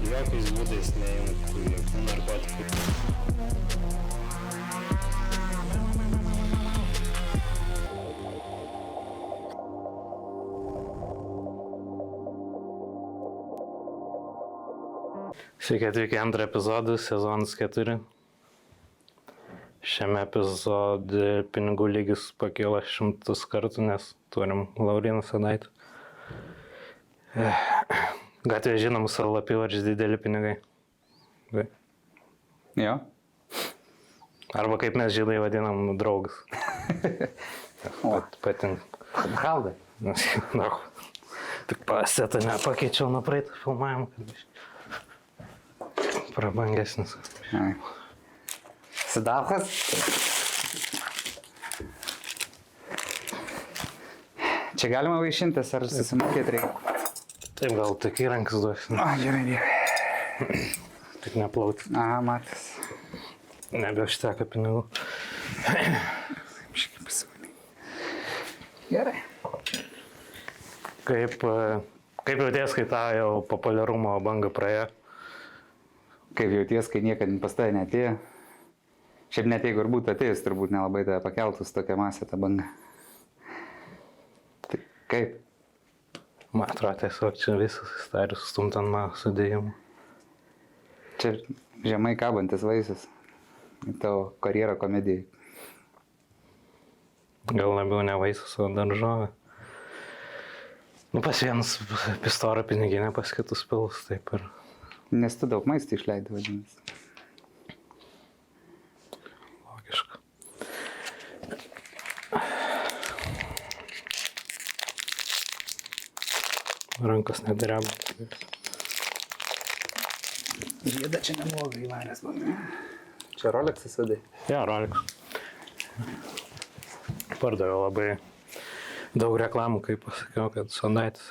Jokiais būdais neimk jokių narkotikų. Sveiki atvykę antrą epizodą, sezonas 4. Šiame epizode pinigų lygis pakilo 100 kartų, nes turim Lauryną Sadaitį. Gatvėje žinomų slapyvardžiai dideli pinigai. Jo. Arba kaip mes žydai vadinam, draugas. Patinka. Halda. Tik pasetą nepakeičiau nuo praeitą filmavimą, kad prabangesnis. Sidavkas. Čia galima vaišintis ar susimokėti reikia? Taip, gal tik įrankis duosi. Gerai. Tik neplauti. Aha, matys. Nebeužteka pinigų. Šiek pasivalyk. Gerai. Kaip jauties, kai tą jau populiarumo banga praėjo? Kaip jauties, kai niekad pas tave neatėjo? Šiaip net jeigu ir būtų atėjus, turbūt nelabai tave pakeltus tokią masę tą bangą. Tai kaip? Man atrodo, tiesiog čia visas įstarius stumt ant mano sudėjimų. Čia žemai kabantis vaisius į tavo karjerą komedijai. Gal labiau ne vaisius, o daržovė. Pas vienus pistorą piniginę, pas kitus pilus, taip ir. Nes tu daug maistą išleidai, vadinasi. Logiška. Rankos nedreba. Žieda čia neblogai įvaręs banga. Čia Rolexas vadai? Ja, Rolex. Pardaviau labai daug reklamų, kaip pasakiau, kad Sandaitis.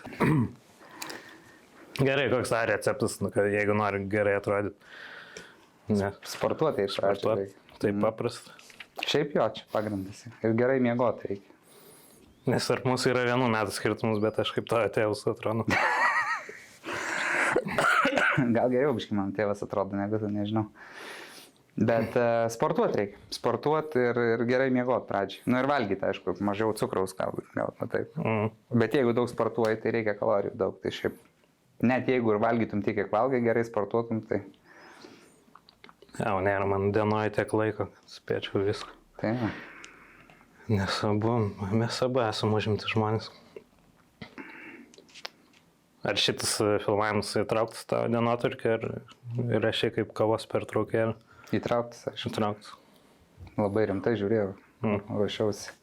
Gerai, koks dar receptas, kad jeigu nori gerai atrodyti. Sportuoti iš pradžių reikia. Taip paprasta. Šiaip jo, čia pagrindas. Ir gerai miegoti reikia. Nes tarp mūsų yra 1 metų skirtumus, bet aš kaip to tėvus atrodo. Gal geriau biškai man tėvas atrodo, negu tu, nežinau. Bet sportuoti reikia. Sportuoti ir gerai miegoti pradžiai. Nu ir valgyti, aišku, mažiau cukraus gal taip. Bet jeigu daug sportuoji, tai reikia kalorijų daug. Tai šiaip, net jeigu ir valgytum tiek, kiek valgai, gerai sportuotum, tai... Jau, nėra man dienoje tiek laiko, kad spėčiau viską. Tai va. Nes mes abu esame užimti žmonės. Ar šitas filmavimas įtrauktas tavo dienotvarkę ir aš kaip kavos pertraukėlę? Įtrauktas, aišku. Įtrauktas. Labai rimtai žiūrėjau, ruošiausi.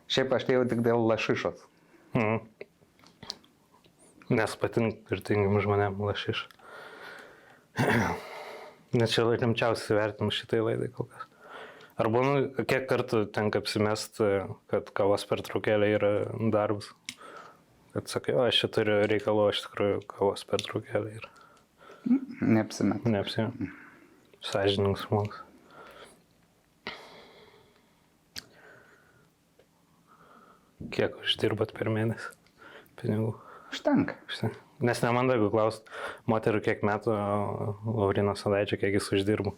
Šiaip aš tai jau tik dėl lašišos. Nes patinka turtingim žmonėm lašiša. Nes čia rimčiausiai vertinu šitai laidai kol kas. Arba kiek kartų tenka apsimest, kad kavos pertraukėlė yra darbas. Kad sakai, aš čia turiu reikalų, iš tikrųjų kavos pertraukėlė yra. Neapsimet. Neapsimet. Sąžiningas žmogus. Kiek uždirbat per mėnesį pinigų? Užtenka. Nes nemandagu klaust moterų kiek metų, Lauryno Sadaičio kiek jis uždirba.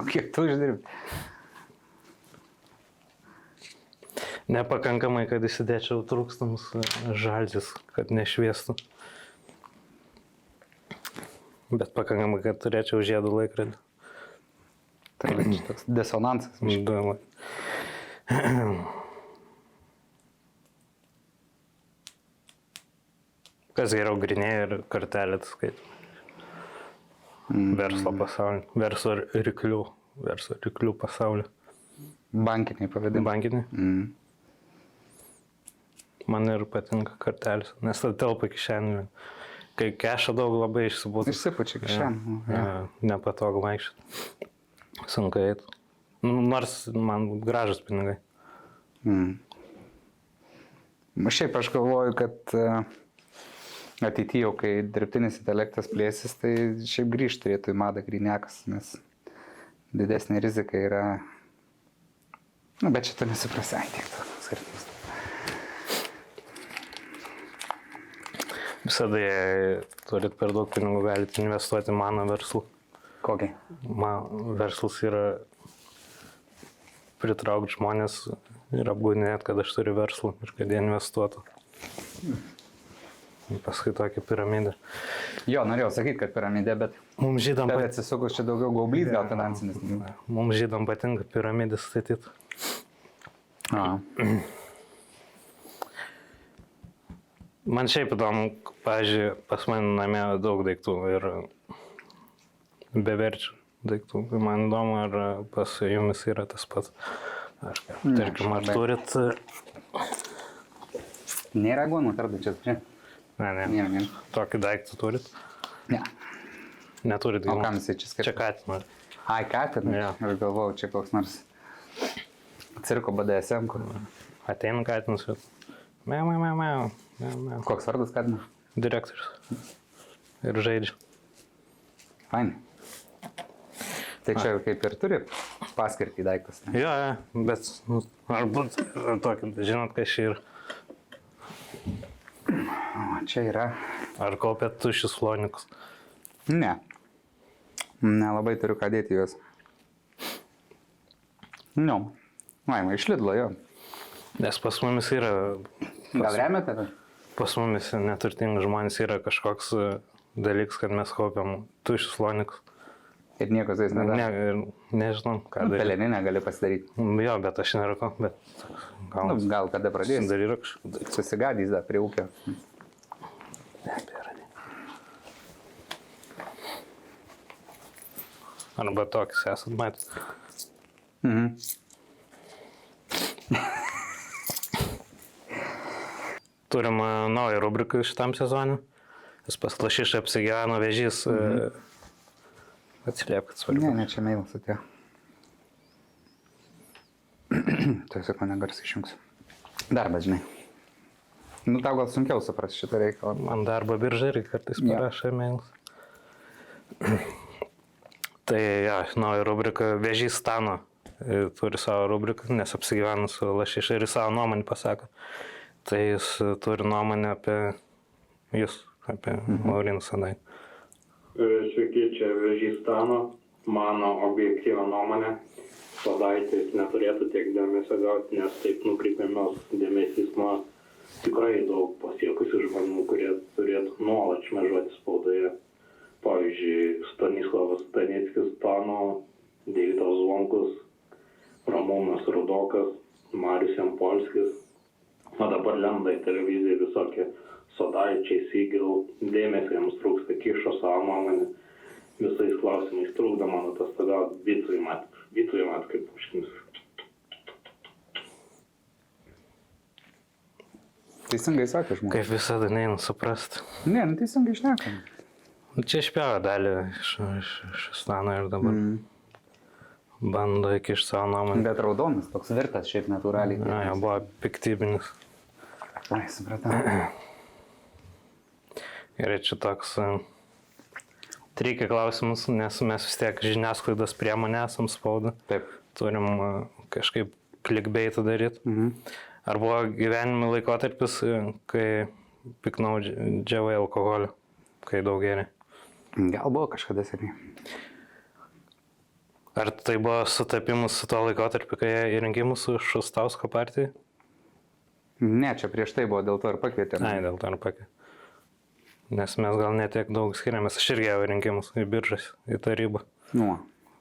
Kiek tu uždirbi? Nepakankamai, kad įsidėčiau trūkstamus žaltis, kad nešviestų. Bet pakankamai, kad turėčiau žiedų laikrodį. Tai toks disonansas. Kas geriau grinėja ir kartelė skaitoma. Verslo pasaulio. Verslo ryklių pasaulio. Bankiniai pavadinimai. Bankiniai? Man ir patinka kartelis, nes tai telpa kišenį. Kai kešą daug labai išsibūtų. Išsipučia kišenį. Nepatogu vaikščioti. Sunku eiti. Nors man gražus pinigai. Šiaip aš galvoju, kad ateityje, kai dirbtinis intelektas plėsis, tai šiaip grįžti turėtų į madą grynekas, nes didesnė rizika yra... Bet šitą nesuprasi, tiek to skirtumas. Visada jei turit per daug pinigų, galite investuoti į mano verslą. Kokį? Verslas yra pritraukti žmonės ir apgaudinėti, kad aš turiu verslą ir kad jie investuotų. Paskui tokia piramidė. Jo, norėjau sakyti, kad piramidė, bet Mums žydam, atsisukus čia daugiau gaublys, gal finansinis. mums žydam patinka piramidės statyti. A, Man šiaip įdomu, pavyzdžiui, pas mane namie daug daiktų ir beverčių daiktų. Man įdomu, ar pas jumis yra tas pats. Tarkim, ar bet- turit... nėra aguonų tardučias, čia. Ne, Nėra. tokį daiktą turit? Ne. Neturit O gyvūnų? kam jisai čia skirtas? Čia katinas. Ai, katinai. Jo. Aš galvojau, čia koks nors cirko BDSM. Kur. Ateina katinas ir... Miau. Koks vardas katino? Direktorius. Ir žaidžia. Fainai. Tai čia kaip ir turi paskirtį daiktas. Ne? Jo, bet ar būt tokį, žinot, kas čia yra. O, čia yra. Ar kaupėt tuščius flonikus? Ne. Nelabai turiu ką dėti juos. Nu. Vaima, iš Lidlo, jo. Nes pas mumis yra... Gal remia tave? Pas mumis neturtingi žmonės yra kažkoks dalykas, kad mes kaupiam tuščius flonikus. Ir nieko su jais nedaro. Nežinau, ką daryti. Peleninę gali pasidaryti. Jo, bet aš nerūkau, bet gal... Nu, gal kada pradės. Dar yra kažkokių dalykų. Susigadys dar prie ūkio. Arba tokius esat matęs. Mhm. Turim naują rubriką šitam sezonui. Jis pas Lašišą apsigyveno vėžys. Atsiliepkit svarbu. Ne, čia mailas atėjo. Tiesiog mane garsiai išjungsiu. Darbas, žinai. Nu, tau gal sunkiau suprasti šitą reikalą. Man darbo birža irgi kartais Jo. parašo mailus. Tai ja, nauja rubrika Vėžys Stano. Turi savo rubriką, nes apsigyveno su Lašiša ir savo nuomonę pasako. Tai jis turi nuomonę apie jūs, apie Lauriną Sadaitį. Sveiki, čia Vėžys Stano. Mano objektyvą nuomonę, Sadaitis neturėtų tiek dėmesio gauti, nes taip nukreipiamas dėmesys nuo tikrai daug pasiekusių žmonių, kurie turėtų nuolat šmėžuoti spaudoje. Pavyzdžiui, Stanislavas Stanickis Stano, Deividas Zvonkus, Ramūnas Rudokas, Marius Jampolskis. O dabar lenda į televiziją visokie Sadaičiai, Sigil, dėmesio jiems trūksta, kišo savo nuomonę. Visais klausimais trukdo man atostogauti, bitui mat kaip puškinis. Teisingai sakė žmogus. Kaip visada neina suprasti. Ne, nu teisingai išnekam. Čia išpjavo dalį iš Stano ir dabar bando įkišti savo nuomonę. Bet raudonas, toks virtas šiaip natūraliai. Na, jau buvo piktybinis. Ai, supratau. Ir čia toks trikia klausimas, nes mes vis tiek žiniasklaidos priemonė esam spauda. Taip. Turim kažkaip clickbaitą daryti. Mhm. Ar buvo gyvenime laikotarpis, kai piknaudžiavai alkoholį, kai daug geri? Gal buvo kažkada seniai. Ar tai buvo sutapimus su to laikotarpiu, kai į rinkimus su Šustausko partijai? Ne, čia prieš tai buvo, dėl to ir pakvietėm. Ai, dėl to ir pakvietė. Nes mes gal netiek daug skiriamės. Aš irgi ėjau į rinkimus, į biržas, į tarybą. Nu,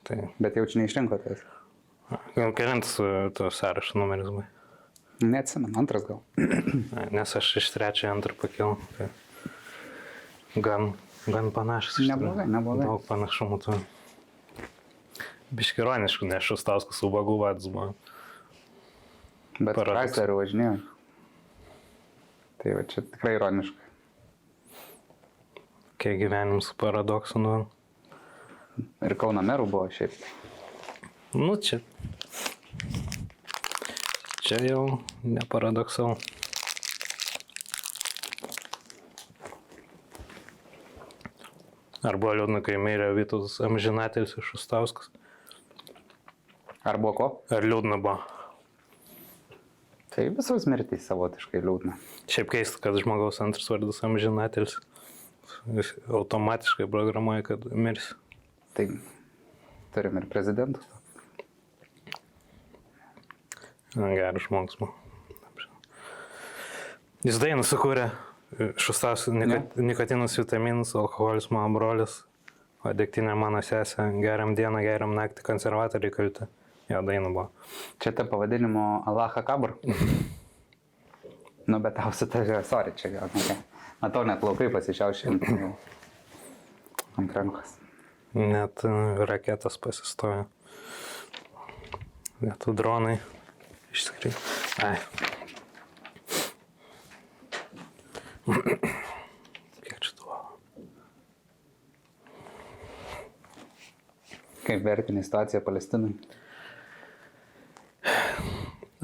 Tai bet jau čia neišrinko tas. gal kelintas to sąrašo numeris buvo. Neatsimenu, antras gal. Ai, nes aš iš trečio į antrą pakilau. Tai gan panašus. iš tikrųjų. Neblogai, neblogai. Daug panašumų tu. Biškironiškų, nes Šustauskas su Ubagų vadas buvo. Bet Paradoks. Chrysler'u važinėjo. Tai va čia tikrai ironiška. Kiek gyvenimus paradoksų, nu. Ir Kauno merų buvo šiaip. Nu, čia jau neparadoksalu. Ar buvo liūdna, kai mirė Vytautas amžinatelis Šustauskas? Ar buvo ko? Ar liūdna buvo? Tai visos mirtys savotiškai liūdna. Šiaip keista, kad žmogaus antras vardas amžinatelis. Jis automatiškai programuoja, kad mirsi. Tai turim ir prezidentus. Geras žmogus. Jis dainą sukūrė, šustas nikotinas, vitaminas, alkoholis mano brolis, o degtinė mano sesė, geriam dieną, geriam naktį, konservatoriai kalti. Jo daina buvo. Čia ta pavadinimo Allah Akbar. Nu, bet tau su tavė, sorry, čia gal ne. Matau, net plaukai pasišiaušė ant rankos. Net raketas pasistojo. Net dronai išskrydė. Ai. Kiek čia tuo? Kaip vertini situaciją Palestinai?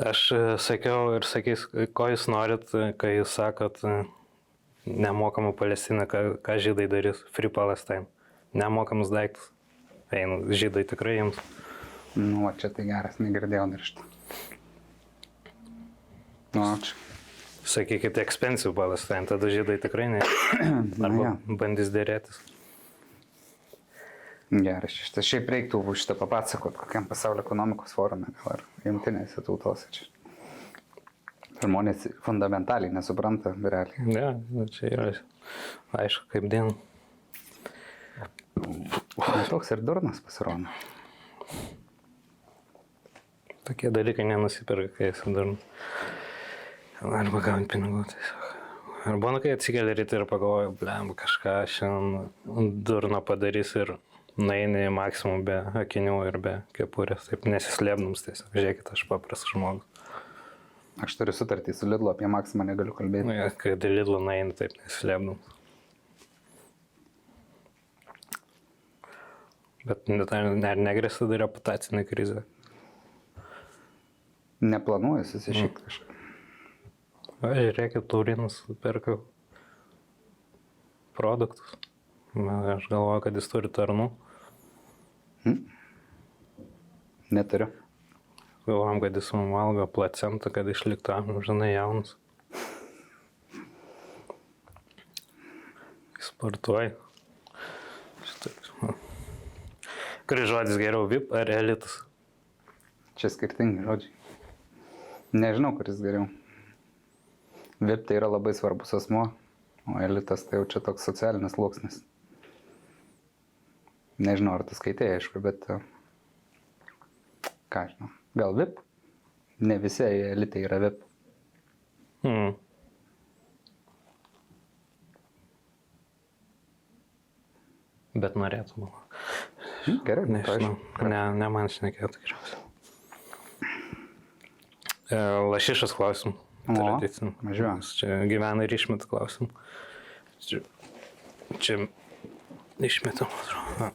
Aš sakiau ir sakys, ko jūs norit, kai jūs sakot nemokamą Palestiną, ką žydai darys, Free Palestine. Nemokamus daiktus. Einu, žydai tikrai jums. Nu, o čia tai geras, negirdėjau dar šitą. Nu, čia. Sakykit, expensive Palestine, tada žydai tikrai ne. Arba bandys dėrėtis. Geras, šitą šiaip reiktų šitą papasakot, kokiam pasaulio ekonomikos forume, gal ar jungtinėse tautose čia. Žmonės fundamentaliai nesupranta, realiai. Ne, čia yra aišku, kaip dien. Toks ir durnas pasirodo. Tokie dalykai nenusipirka, kai esi durnas. Arba gauti pinigų tiesiog. Arba, kai atsikeli ryte ir pagalvoju, blem, kažką šiandien durno padarys ir nueini į maksimum be akinių ir be kepurės, taip nesislėpdams tiesiog. Žiūrėkit, aš paprastas žmogus. Aš turiu sutartį su Lidlu, apie maksimą negaliu kalbėti. Kai dėl Lidlo nueini, taip nesislėpdams. Bet negrėsia dar reputacinė krizė. Neplanuoju susišykti kažką. Žiūrėkit, Taurinas perka produktus. Aš galvoju, kad jis turi tarnų. Neturiu. Galvojam, kad jis man valgo placentą, kad išliktų amžinai jaunas. Sportuoja. Kuris žodis geriau, VIP ar elitas? Čia skirtingi žodžiai. Nežinau, kuris geriau. VIP tai yra labai svarbus asmuo, o elitas tai jau čia toks socialinis sluoksnis. Nežinau, ar tu skaitėjai, aišku, bet ką žinau. Gal VIP? Ne visi elitai yra VIP. Bet norėtų buvo. Gerai, nežinau. Ne man šnekėtų tikriausiai. Lašišas klausim. Tradicinį. Važiuojam. Čia gyvena ir išmeta klausim. Čia išmetam, atrodo.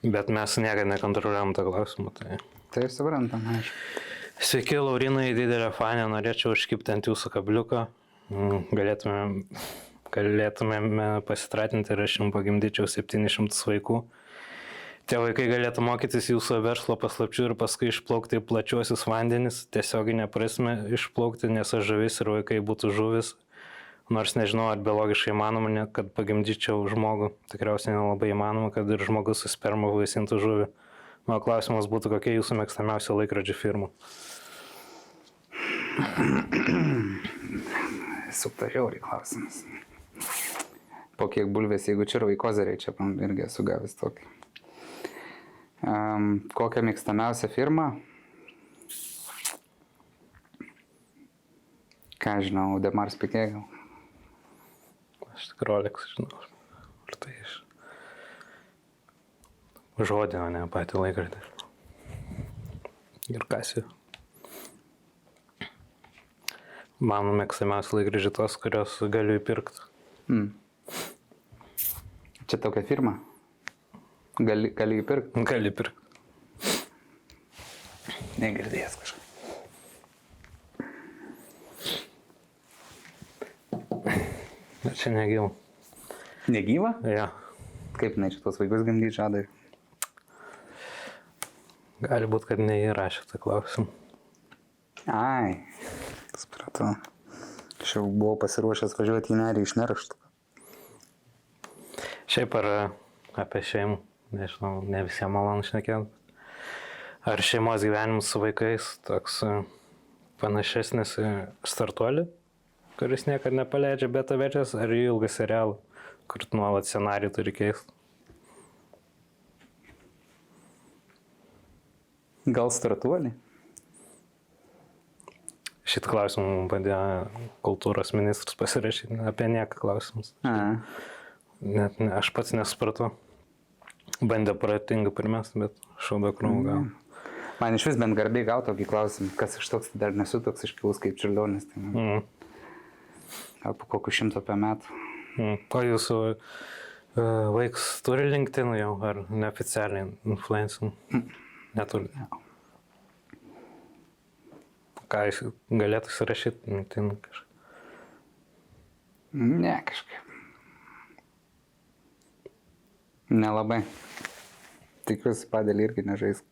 Bet mes niekada nekontroliuojam tą klausimą. Tai suprantam, aišku. Sveiki, Laurinai, didelė fanė, norėčiau užkipti ant jūsų kabliuką. Galėtumėme pasitratinti ir aš jums pagimdyčiau 700 vaikų. Tie vaikai galėtų mokytis jūsų verslo paslapčių ir paskui išplaukti į plačiuosius vandenis, tiesioginė prasme išplaukti, nes aš žuvis ir vaikai būtų žuvis. Nors nežinau, ar biologiškai įmanoma, kad pagimdyčiau žmogų. Tikriausiai nelabai įmanoma, kad ir žmogus su sperma vaisintų žuvį. Mano klausimas būtų, kokia jūsų mėgstamiausia laikrodžių firma? Super žiauriai klausimas. Po kiek bulvės, jeigu čia yra kozeriai, čia irgi esu gavęs tokį. Kokią mėgstamiausią firmą? Ką žinau, Audemars Piguet gal. Aš tik Rolex žinau. Ar tai iš žodį, o ne patį laikrodį. Ir Casio. Mano mėgstamiausia laikrodžiai tos, kurios galiu įpirkti. Čia tokia firma? Gali įpirkti? Gali įpirkti. Negirdėjęs kažką. Bet čia negyva. Negyva? Ja. Kaip čia tos vaikus gimdyti žada? Gali būti, kad neįrašė tą klausimą. Ai, supratau. Aš jau buvau pasiruošęs važiuoti į nerį iš neršto. Šiaip ar apie šeimą, nežinau, ne visiems malonu šnekėti. Ar šeimos gyvenimas su vaikais toks panašesnis į startuolį, kuris niekada nepaleidžia beta verčias, ar į ilgą serialą, kur nuolat scenarijų turi keisti? Gal startuolį? Šitą klausimą man padėjo kultūros ministras pasirašyti, apie nieką klausimus. Net aš pats nesupratau. Bandė pratingai primest, bet šaudo krūmų gal. Man iš vis bent garbiai gauti tokį klausimą, kas iš toks, tai dar nesu toks iškilus kaip Čiurlionis. Tai gal po kokiu 100 apie metų. O jūsų vaikas turi LinkedIn jau, ar neoficialiai influencing? Neturi. Ką jis galėtų įsirašyti LinkedIn kažkaip? Ne, kažkaip. Nelabai. Tikiuosi padėlį irgi nežais.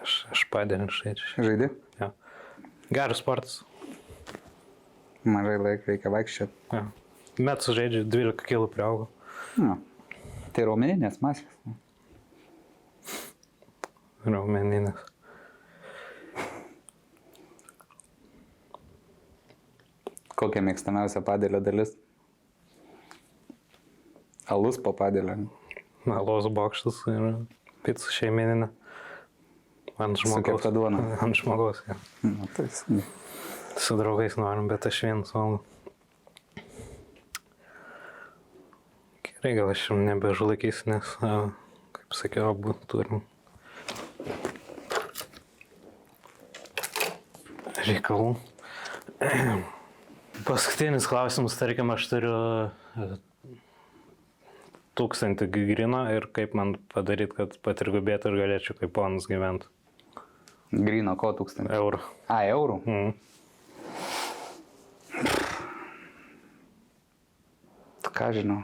Aš padėlį žaidžiu. Žaidi? Ja. Geras sportas. Mažai laiko reikia vaikščioti. Ja. Metus žaidžiu, 12 kg priaugo. No. Tai raumeninės masės. Raumeninės. Kokia mėgstamiausia padėlio dalis? Alus po padėlio. Alaus bokštas ir picų šeimininė. Ant žmogaus. Su kepta duona. Ant žmogaus, ja. Na, tai Su draugais norim, bet aš vienas valgau. Gerai, gal aš jau nebežlaikysiu, nes, kaip sakiau, abu turim reikalų. Paskutinis klausimas, tarkim, aš turiu 1000 grino ir kaip man padaryti, kad patrigubėtų ir galėčiau kaip ponas gyventi. Grino ko 1000? Eurų. A, eurų? Ką žinau,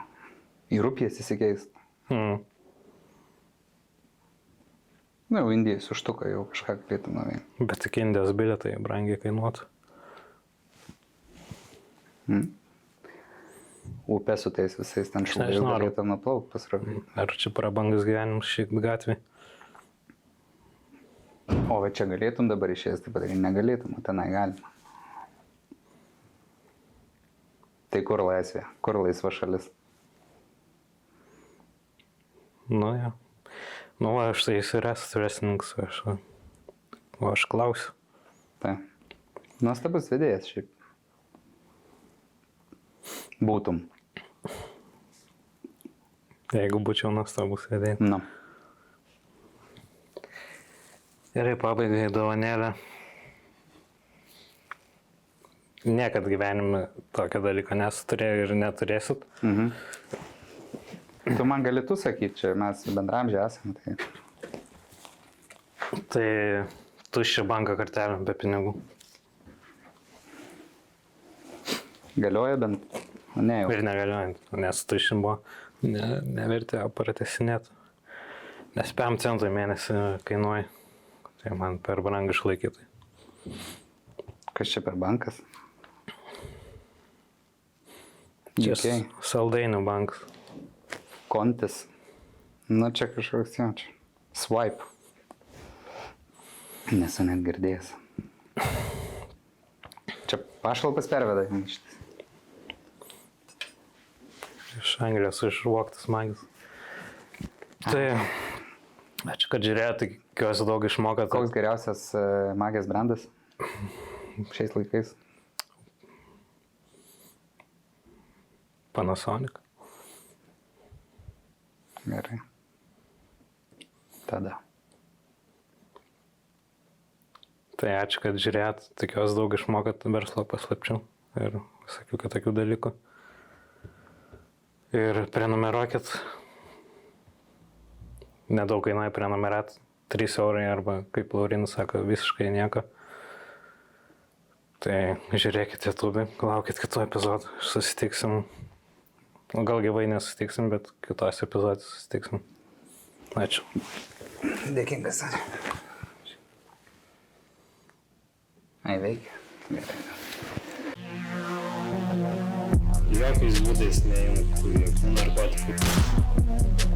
į rupijas įsikeist. Na, jau Indijai su štuka jau kažką galėtum nuveikti. Bet tik Indijos bilietai brangiai kainuotų. Upė su tais visais ten šlaitais nežinau, ar- galėtum nuplaukti pasirodyti. Ar čia prabangus gyvenimas šį gatvį? O, va čia galėtum dabar išėjęs, taip padaryti negalėtum, o tenai galima. Tai kur laisvė, kur laisva šalis? Nu, jo. Nu, va, aš tai įsiręs wrestlingas, o aš klausiu. Tai. Nuostabus vedėjas šiaip. Būtum. Jeigu būčiau nuostabus vedėjas. Nu. Gerai, pabaigai dovanėlę. Niekad gyvenime tokio dalyko nesuturėjau ir neturėsit. Tu man gali tu sakyti, čia mes bendramžiai esame. Tai... Tai tuščia banko kortelė be pinigų. Galioja bent? Ne jau. Ir negaliojant, nes tuščia buvo. Nevertėjo pratesinėti. Nes 5 centų į mėnesį kainuoja. Tai man per brangu išlaikyti. Kas čia per bankas? Čia UK. saldainių bankas. Kontis. Nu čia kažkoks jau čia. Swipe. Nesu net girdėjęs. Čia pašalpas perveda. Iš Anglijos išvoktas magis. Tai, ačiū, kad žiūrėjote, tikiuosi daug išmokot. Koks geriausias magijos brandas šiais laikais? Panasonic. Gerai. Tada. Tai ačiū, kad žiūrėjote, tikiuosi daug išmokot verslo paslapčių ir visokių kitokių dalykų. Ir prenumeruokit. Nedaug kainuoja prenumerat. 3 eurai arba, kaip Laurinas sako, visiškai nieko. Tai žiūrėkit YouTube, laukit kitų epizodų. Susitiksim. Gal gyvai nesusitiksim, bet kitos epizodės susitiksim. Ačiū. Dėkingas. Ai, veikia. Gerai. Jokiais būdais neimk jokių narkotikų.